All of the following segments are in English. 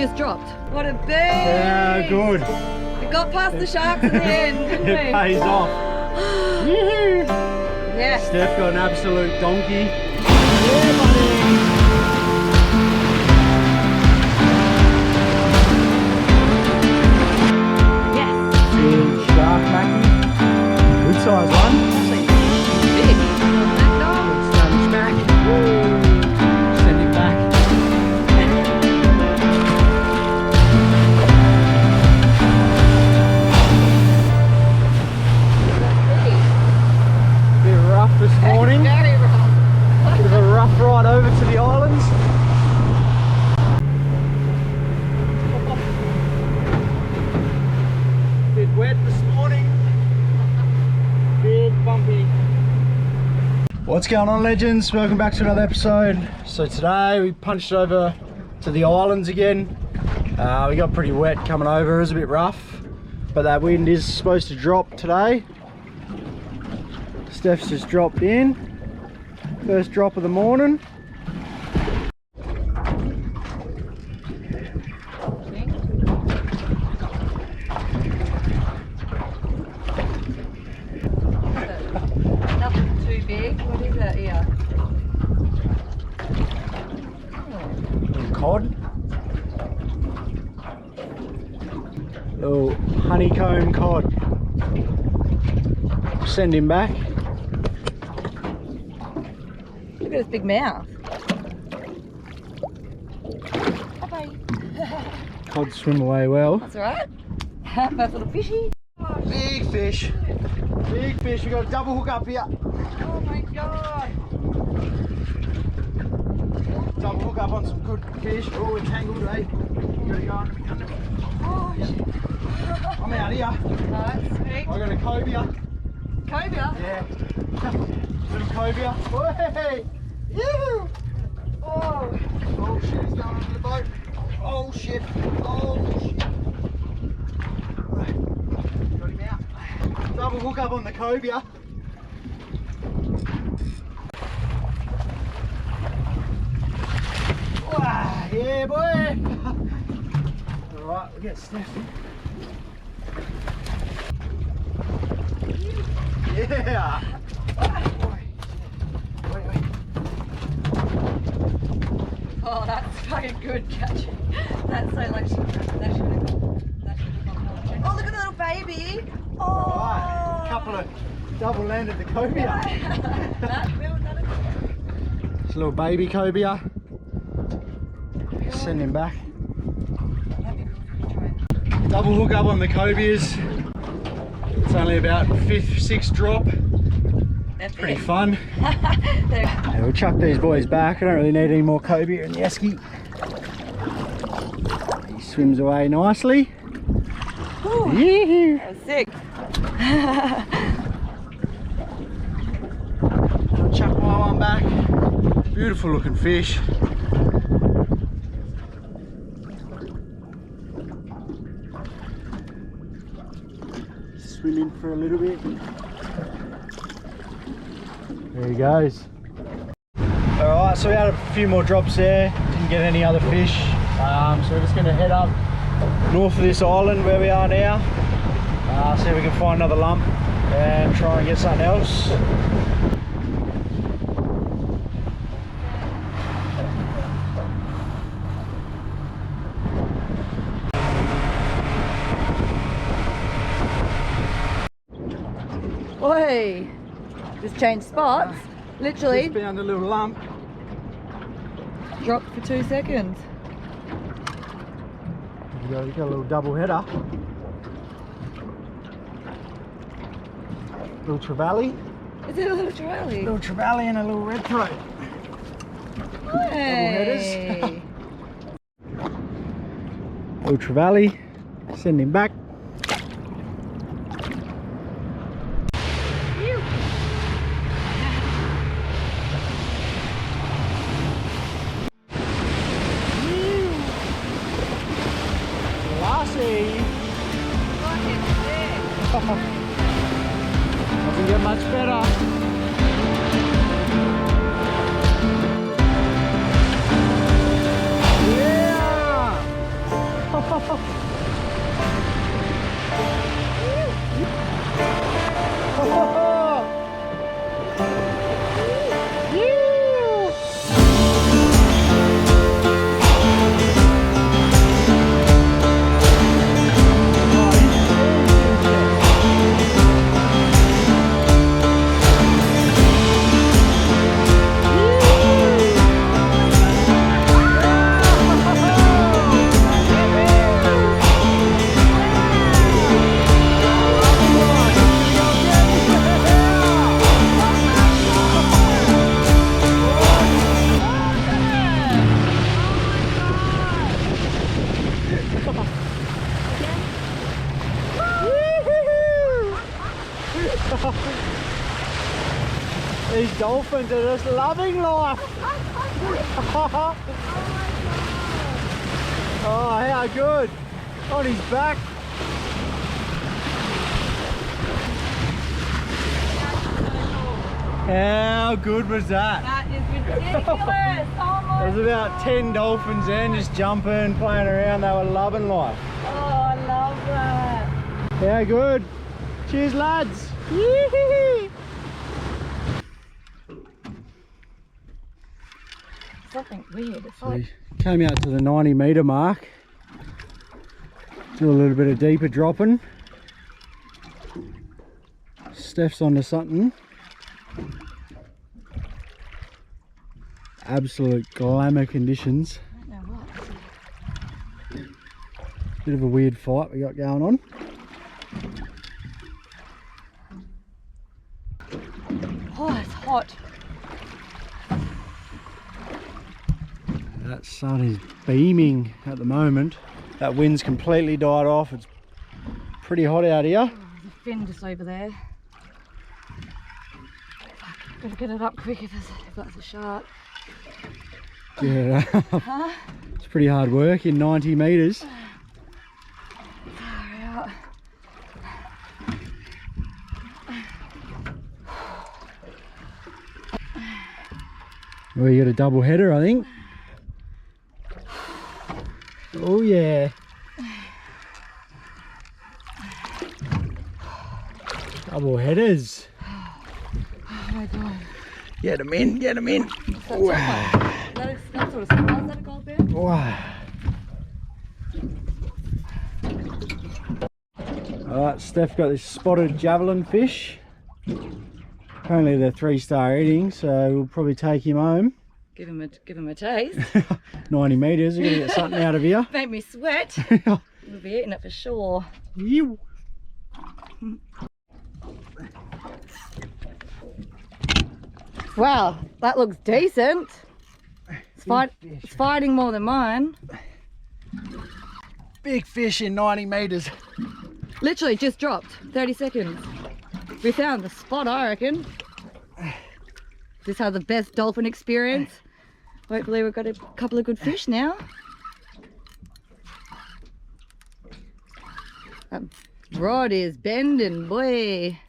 just dropped. What a beast! Yeah, good. We got past the sharks in the end, didn't we? It pays off. Yes. Steph got an absolute donkey. Yeah, buddy. Big shark mackie. Good size one. Actually, big. Smack. Send it back. Bit rough this morning. Very rough. Bit of a rough ride over to the islands. Bit wet this morning. Bit bumpy. What's going on, legends? Welcome back to another episode. So today we punched over to the islands again. We got pretty wet coming over. It was a bit rough, but that wind is supposed to drop today. Steph's just dropped in. First drop of the morning. Nothing too big. What is that here? Little cod. Little honeycomb cod. Send him back. Look at his big mouth. Bye-bye. Cod swim away well. That's alright. First little fishy. Big fish. Big fish. We got a double hook up here. Oh my god. Double hook up on some good fish. Oh, we're tangled, eh? Gotta go under the gunner. Oh shit. I'm out here. Alright, sweet. I got a cobia. Cobia? Yeah. Little cobia. Hey! Yoo! Oh! Oh shit, he's going under the boat. Oh shit. Oh shit. Got him out. Double hook up on the cobia. Wow, yeah, boy. Alright, we'll get Steph. Yeah. Wait. Oh, that's fucking good catching. That's so like, that should have gone. Oh, look at the little baby. Oh. Alright, couple of double landed the cobia. It's a little baby cobia. Send him back. Double hook up on the cobias. It's only about 5th, 6th drop. That's Pretty fun. There. Yeah, we'll chuck these boys back. I don't really need any more cobia in the esky. He swims away nicely. Ooh, Yeah. that was sick. I'll chuck my one back. Beautiful looking fish. Swimming for a little bit. There he goes. Alright, so we had a few more drops there. Didn't get any other fish. So we're just going to head up north of this island where we are now. See if we can find another lump and try and get something else. Oi! Just changed spots. Literally Just found a little lump. dropped for 2 seconds. There you go, a little double header. Little trevally. Is it a little trailing? Little trevally and a little red throat. Hey. Little trevally. Send him back. Doesn't get much better. Yeah! These dolphins are just loving life. Oh, how good. On his back. How good was that? That is ridiculous. Oh my There's about 10 dolphins in, just jumping, playing around. They were loving life. Oh, I love that. How good. Cheers, lads. Yee-hee-hee. Something weird. It's So like, we came out to the 90-metre mark. Do a little bit of deeper dropping. Steph's onto something. Absolute glamour conditions. I don't know what. Bit of a weird fight we got going on. Oh, it's hot. That sun is beaming at the moment. That wind's completely died off. It's pretty hot out here. Oh, there's a fin just over there. Fuck, gotta get it up quick if that's a shark. Get it up. Huh? It's pretty hard work in 90 metres. Far out. Well, you got a double header, I think. Oh yeah. Double headers. Oh my god. Get them in, get them in. That's that sort of stuff. Is that a gold bear? Wow. Alright, Steph got this spotted javelin fish. Apparently they're 3-star eating, so we'll probably take him home. Give him a taste. 90 metres, we're going to get something out of here. Make me sweat. We'll be eating it for sure. Ew. Wow, that looks decent. It's fighting more than mine. Big fish in 90 metres. Literally just dropped. 30 seconds. We found the spot, I reckon. This has the best dolphin experience. Hopefully we've got a couple of good fish now. That rod is bending, boy.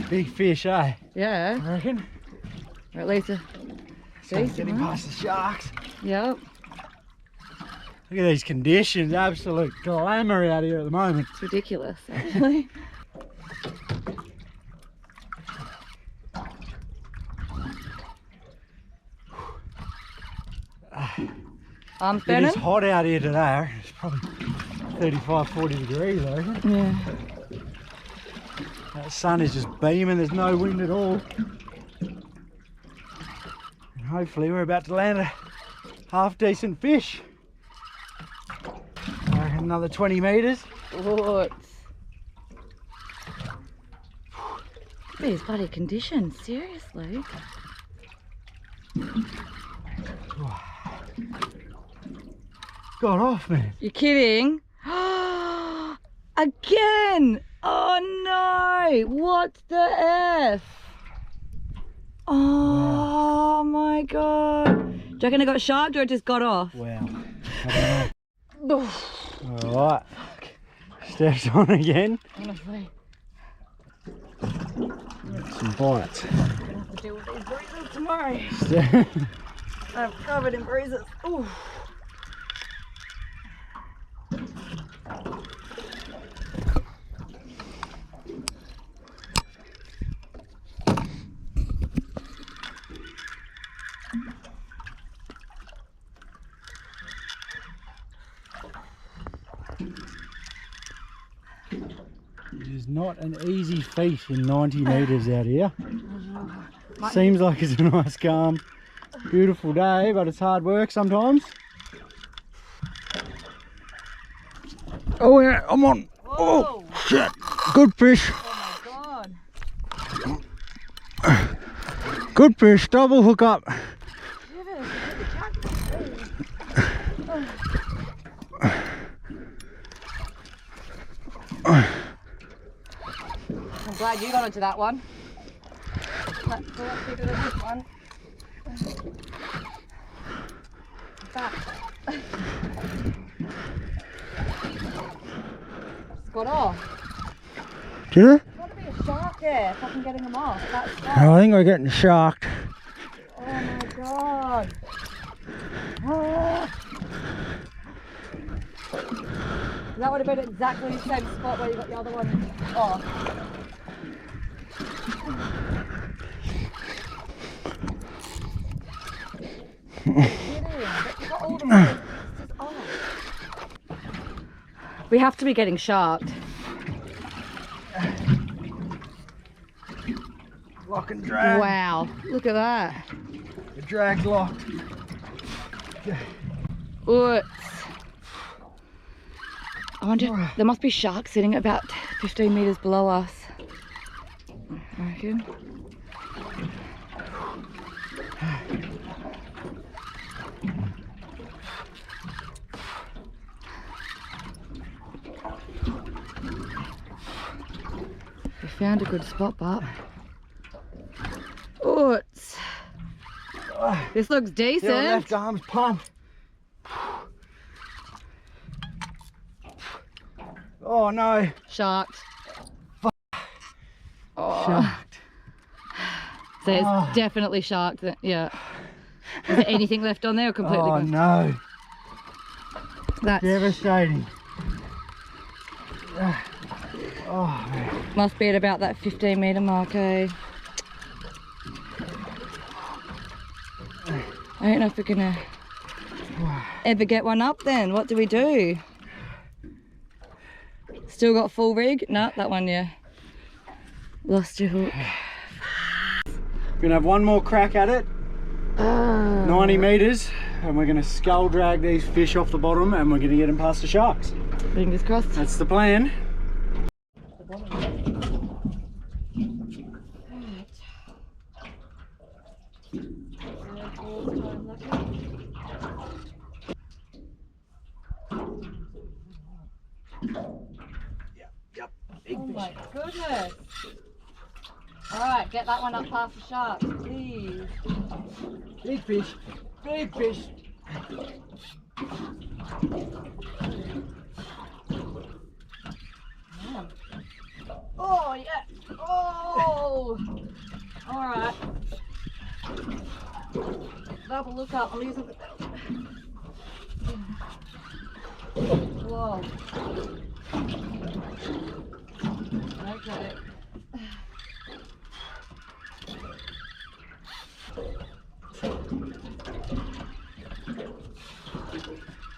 Big fish, eh? Yeah, I reckon. or at least a decent Getting one. past the sharks. Yep, Look at these conditions, absolute glamour out here at the moment. it's ridiculous actually. I'm It burning. is hot out here today. It's probably 35, 40 degrees, I reckon. Yeah. That sun is just beaming, there's no wind at all. And hopefully we're about to land a half decent fish. I reckon another 20 metres. What? These bloody conditions, seriously. Got off, man. You're kidding? Again! Oh no! What the F? Oh my god. Do you reckon it got sharked or it just got off? Wow. I don't know. Alright. Steph's on again. Honestly. Some bites. I'm gonna have to deal with these bruises tomorrow. I'm covered in bruises. Ooh. It is not an easy feat in 90 metres out here. Seems like it's a nice, calm, beautiful day, but it's hard work sometimes. Oh yeah, I'm on. Whoa. Oh shit, good fish. Oh my god. Good fish, double hook up. glad you got onto that one. That's a lot bigger than this one. Back. Just got off. Did it? There's got to be a shark there if I can getting them off. That's fine. I think we're getting shocked. Oh my god. Oh. That would have been exactly the same spot where you got the other one off. We have to be getting sharked. Lock and drag. Wow, look at that. The drag's locked. Okay. Oops. I wonder, there must be sharks sitting about 15 metres below us. I reckon. We found a good spot, but oops. This looks decent. Your left arm's pumped. Oh no. Sharked. Oh. Sharked. So it's definitely sharked. Yeah. Is there anything left on there or completely Oh gone? no. That's Devastating. Oh man. must be at about that 15 metre mark, eh? I don't know if we're gonna ever get one up then. What do we do? Still got full rig? No, that one, yeah. Lost your hook. We're gonna have one more crack at it. 90 metres, and we're gonna scull drag these fish off the bottom, and we're gonna get them past the sharks. Fingers crossed. That's the plan. Yep. Big Oh fish. my goodness. Alright, get that one up past the shark, please. Big fish. Big fish. Oh, yeah. Oh! Alright. Double look up. I'm using the belt. Whoa. Okay.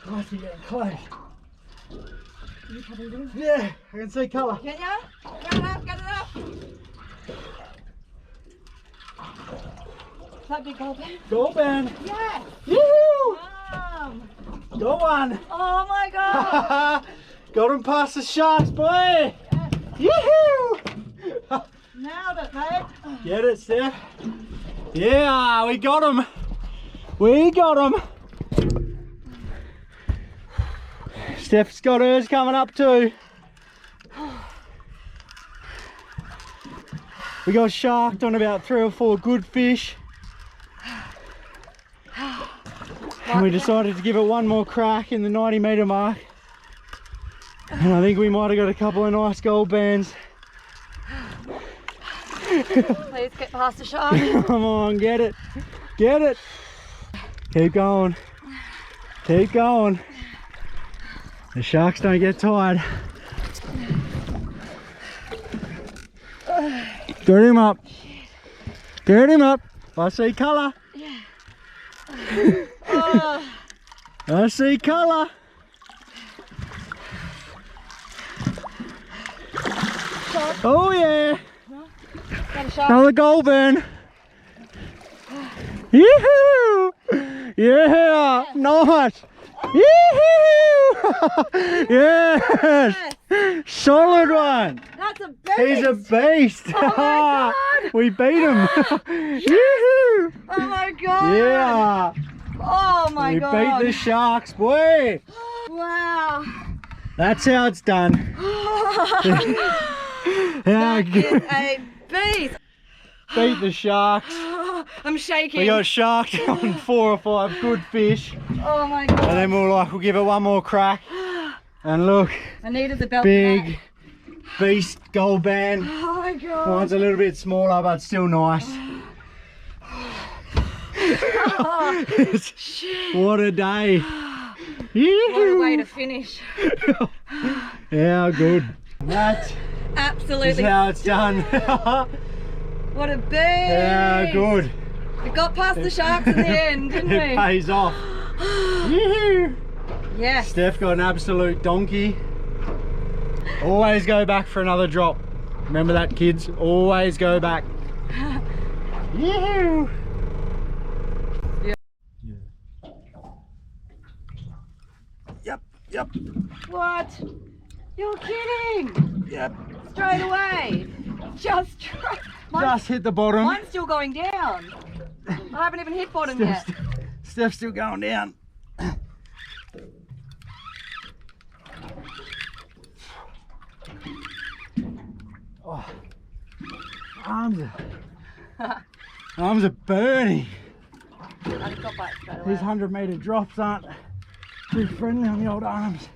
Must be getting close. You probably do. Yeah, I can see colour. Can ya? Get it up, get it up! Is that big gold pen? Go, Ben. Yes! Yoo-hoo! Go on. Oh my god! Got him past the sharks, boy. Yes. Yoo-hoo! Nailed it, mate! Get it, Steph. Yeah, we got him. We got him. Steph's got hers coming up too. We got sharked on about 3 or 4 good fish. And we decided to give it one more crack in the 90 metre mark. And I think we might have got a couple of nice gold bands. Please get past the shark. Come on, get it. Get it. Keep going. Keep going. The sharks don't get tired. Get him up. Get him up. I see colour. Yeah. I see colour. Oh yeah. Got a shark. Another gold burn. Yoo-hoo! Yeah, nice. Yoo-hoo! Yes. Solid one. That's a beast! He's a beast. Oh my god! We beat him. Yoo-hoo! Oh my god! Yeah. Oh my We god! beat the sharks, boy. Wow! That's how it's done. How That good. is a beast. Beat the sharks. I'm shaking. We got sharked on 4 or 5 good fish. Oh my god. And then we'll give it one more crack. And look, I needed the belt. big beast gold band. Oh my god. One's a little bit smaller, but still nice. Oh, What a day. what a way to finish. How good. That Absolutely. is how it's done. What a beast. How good. We got past the sharks in the end, didn't It we? pays off. Yoo-hoo. Yes. Steph got an absolute donkey. Always go back for another drop. Remember that, kids? Always go back. Yoo-hoo. Yep. What? You're kidding. Yep. Straight away. Just Just hit the bottom. Mine's still going down. I haven't even hit bottom yet. Steph's still going down. Oh. Arms are burning. I just got back straight away. These 100-metre drops aren't too friendly on the old arms.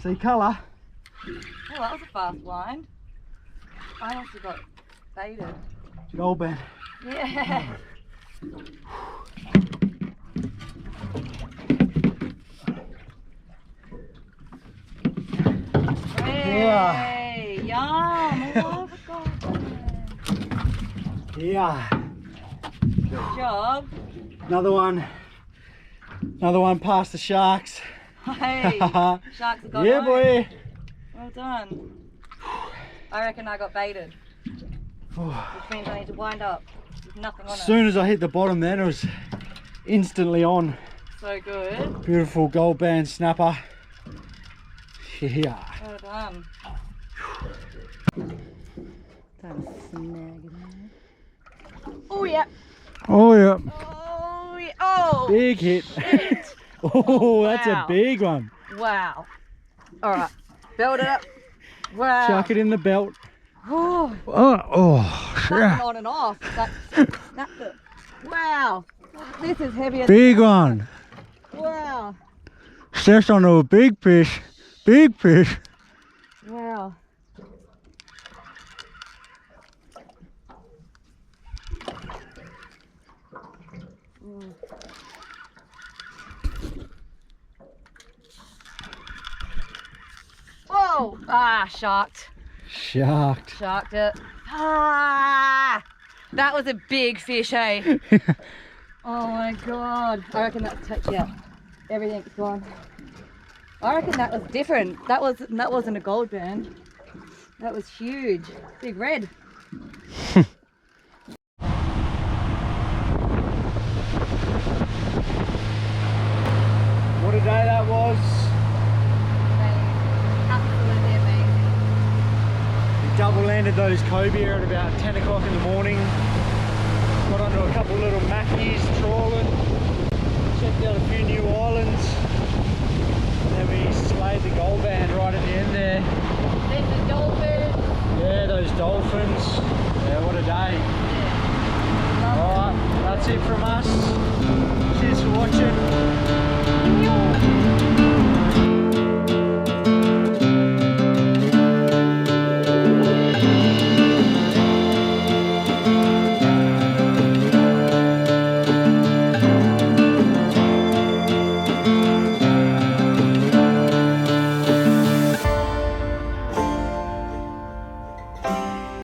See colour? Oh, that was a fast wind. I must have got baited. Gold band. Yeah. Hey, yum. Oh my god. Yeah. Good job. Another one past the sharks. Hey, sharks have got Yeah, home. boy. Well done. I reckon I got baited, which means I need to wind up with nothing on As it. soon as I hit the bottom then it was instantly on. So good. Beautiful gold band snapper. Yeah. Well done. Oh yeah. Oh yeah. Oh yeah. Oh. Big hit. Shit. Oh, that's wow. a big one. Wow. All right. Build it up. Wow. Chuck it in the belt. Oh. Oh, Snapping on and off. That snapped it. Wow. This is heavier. big one. Wow. Steph's on a big fish. Big fish. Wow. Whoa! Ah, shocked. Sharked. Shocked it. Ah! That was a big fish, hey? Oh my god. I reckon that's, yeah, everything's gone. I reckon that was different. That wasn't a gold band. That was huge. Big red. What a day that was. Absolutely amazing. We double landed those cobia at about 10 o'clock in the morning. Got onto a couple little mackies trawling. Checked out a few new islands. And then we slayed the gold band right at the end there. There's the dolphins. Yeah, those dolphins. Yeah, what a day. Alright, that's it from us. Cheers for watching.